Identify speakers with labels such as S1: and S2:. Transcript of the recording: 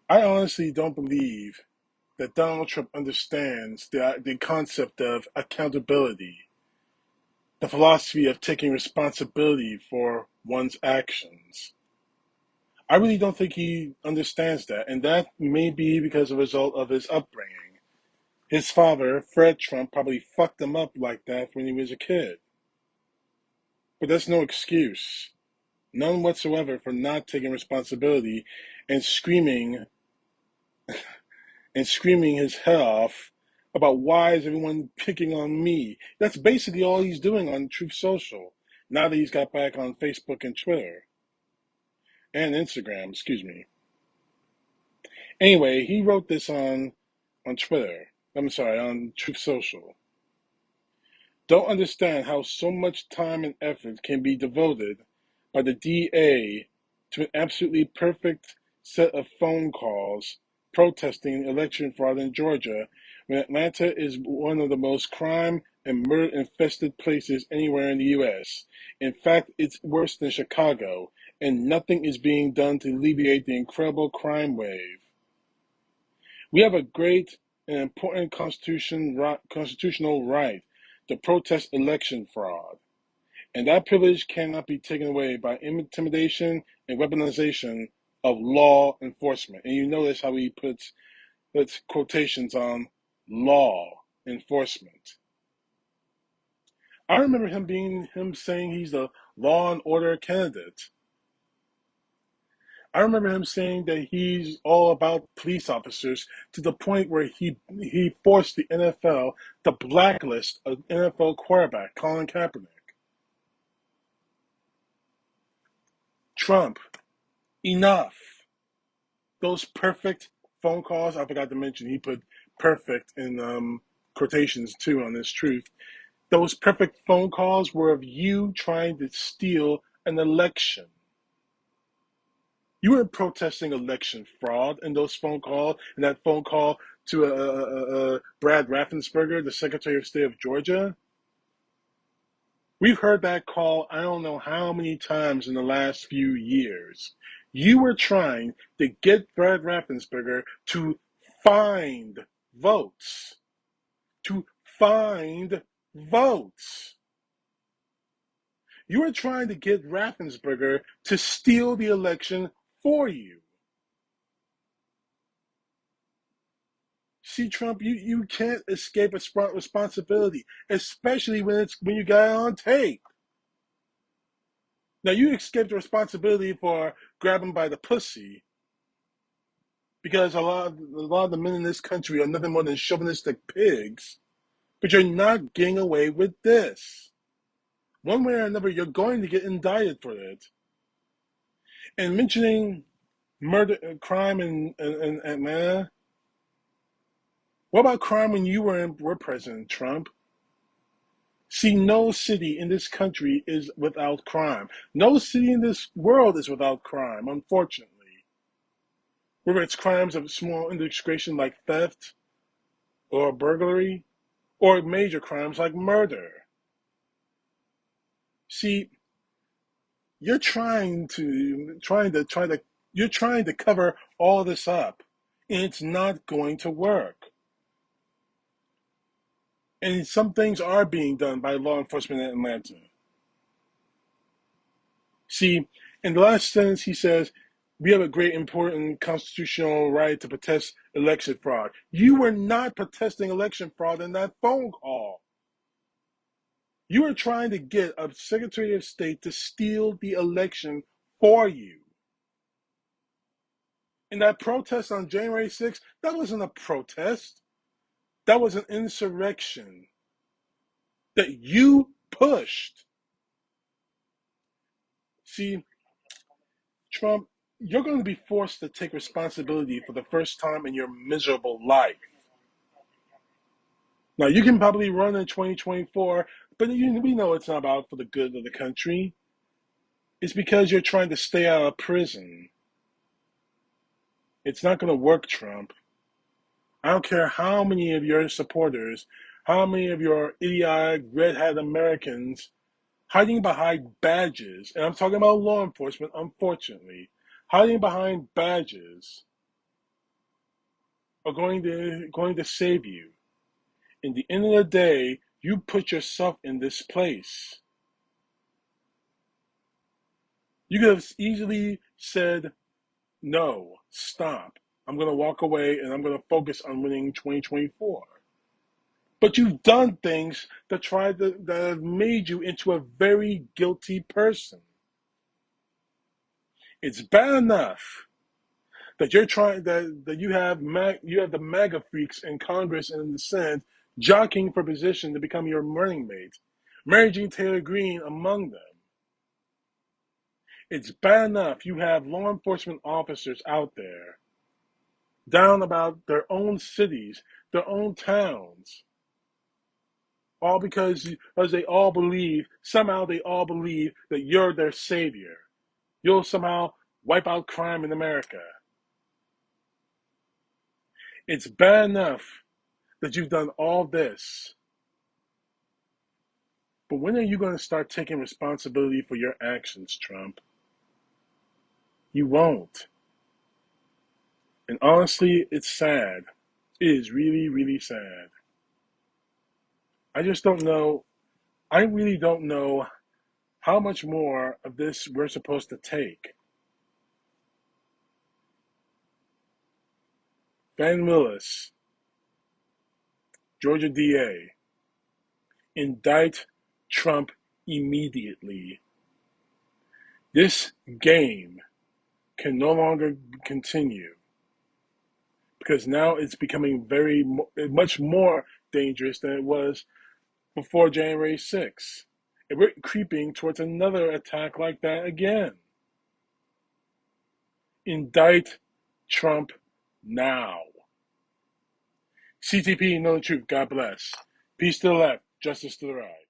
S1: I honestly don't believe that Donald Trump understands the concept of accountability, the philosophy of taking responsibility for one's actions. I really don't think he understands that, and that may be because of a result of his upbringing. His father, Fred Trump, probably fucked him up like that when he was a kid. But that's no excuse, none whatsoever, for not taking responsibility and screaming his head off about why is everyone picking on me. That's basically all he's doing on Truth Social. Now that he's got back on Facebook and Twitter and Instagram, excuse me. Anyway, he wrote this on Twitter. I'm sorry, on Truth Social. Don't understand how so much time and effort can be devoted by the DA to an absolutely perfect set of phone calls protesting election fraud in Georgia when Atlanta is one of the most crime and murder infested places anywhere in the US. In fact, it's worse than Chicago, and nothing is being done to alleviate the incredible crime wave. We have a great and important constitutional right to protest election fraud, and that privilege cannot be taken away by intimidation and weaponization of law enforcement. And you notice how he puts quotations on law enforcement. I remember him saying he's a law and order candidate. I remember him saying that he's all about police officers to the point where he forced the NFL to blacklist an NFL quarterback, Colin Kaepernick. Trump, enough. Those perfect phone calls, I forgot to mention, he put perfect in quotations too on this truth. Those perfect phone calls were of you trying to steal an election. You were protesting election fraud in those phone calls, in that phone call to Brad Rathensburger, the Secretary of State of Georgia. We've heard that call I don't know how many times in the last few years. You were trying to get Brad Rathensburger to find votes. To find votes. You were trying to get Rathensburger to steal the election for you. See, Trump, you can't escape a responsibility, especially when you got it on tape. Now you escaped the responsibility for grabbing by the pussy because a lot of the men in this country are nothing more than chauvinistic pigs. But you're not getting away with this. One way or another, you're going to get indicted for it. And mentioning murder, crime in Atlanta. What about crime when you were President Trump? See, no city in this country is without crime. No city in this world is without crime, unfortunately. Whether it's crimes of small indiscretion like theft or burglary, or major crimes like murder. See, you're you're trying to cover all this up, and it's not going to work. And some things are being done by law enforcement in Atlanta. See, in the last sentence, he says, we have a great important constitutional right to protest election fraud. You were not protesting election fraud in that phone call. You were trying to get a Secretary of State to steal the election for you. And that protest on January 6th, that wasn't a protest. That was an insurrection that you pushed. See, Trump, you're going to be forced to take responsibility for the first time in your miserable life. Now, you can probably run in 2024, but we know it's not about for the good of the country. It's because you're trying to stay out of prison. It's not going to work, Trump. I don't care how many of your supporters, how many of your idiotic red hat Americans hiding behind badges, and I'm talking about law enforcement, unfortunately, hiding behind badges are going to save you. In the end of the day, you put yourself in this place. You could have easily said, no, stop. I'm going to walk away and I'm going to focus on winning 2024. But you've done things that have made you into a very guilty person. It's bad enough that you have the MAGA freaks in Congress and in the Senate jockeying for position to become your running mate, Mary Jean Taylor Greene among them. It's bad enough you have law enforcement officers out there down about their own cities, their own towns, all because somehow they all believe that you're their savior. You'll somehow wipe out crime in America. It's bad enough that you've done all this, but when are you going to start taking responsibility for your actions, Trump? You won't. And honestly, it's sad. It is really, really sad. I just don't know. I really don't know how much more of this we're supposed to take. Van Willis, Georgia DA, indict Trump immediately. This game can no longer continue because now it's becoming much more dangerous than it was before January 6th. And we're creeping towards another attack like that again. Indict Trump now. CTP Know The Truth. God bless. Peace to the left, justice to the right.